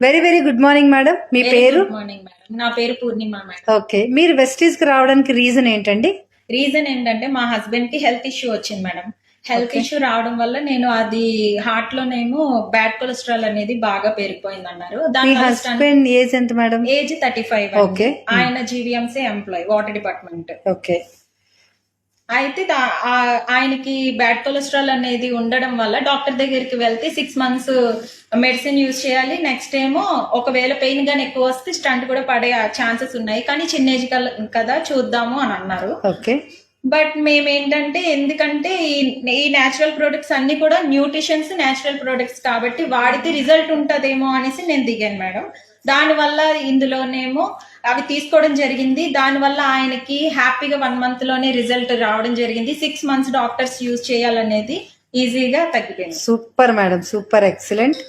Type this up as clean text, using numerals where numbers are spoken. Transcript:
Very very good morning madam. మీ పేరు? Good morning madam. నా పేరు పూర్ణిమ మేడం. ఓకే, మీరు వెస్టీజ్ కి రావడానికి రీజన్ ఏంటండి? రీజన్ ఏంటంటే మా హస్బెండ్ కి హెల్త్ ఇష్యూ వచ్చింది మేడం. హెల్త్ ఇష్యూ రావడం వల్ల నేను అది హార్ట్ లోనేమో బ్యాడ్ కొలెస్ట్రాల్ అనేది బాగా పెరిగిపోయింది అన్నారు. మీ హస్బెండ్ ఏజ్ ఎంత మేడం? ఏజ్ 35. ఓకే. ఆయన GVMC employee, water department. Okay. అయితే ఆయనకి బ్యాడ్ కొలెస్ట్రాల్ అనేది ఉండడం వల్ల డాక్టర్ దగ్గరికి వెళ్తే 6 months మెడిసిన్ యూజ్ చేయాలి. నెక్స్ట్ ఏమో ఒకవేళ పెయిన్ గానీ ఎక్కువ వస్తే స్టంట్ కూడా పడే ఛాన్సెస్ ఉన్నాయి, కానీ చిన్న ఏజ్ కదా చూద్దాము అని అన్నారు. ఓకే. బట్ మేమేంటంటే ఎందుకంటే ఈ న్యాచురల్ ప్రొడక్ట్స్ అన్ని కూడా న్యూట్రిషన్స్ న్యాచురల్ ప్రొడక్ట్స్ కాబట్టి వాడితే రిజల్ట్ ఉంటదేమో అనేసి నేను దిగాను మేడం. దానివల్ల ఇందులోనేమో అవి తీసుకోవడం జరిగింది. దానివల్ల ఆయనకి హ్యాపీగా 1 month లోనే రిజల్ట్ రావడం జరిగింది. 6 months డాక్టర్స్ యూజ్ చేయాలనేది ఈజీగా తగ్గిపోయింది. Super madam, super, excellent.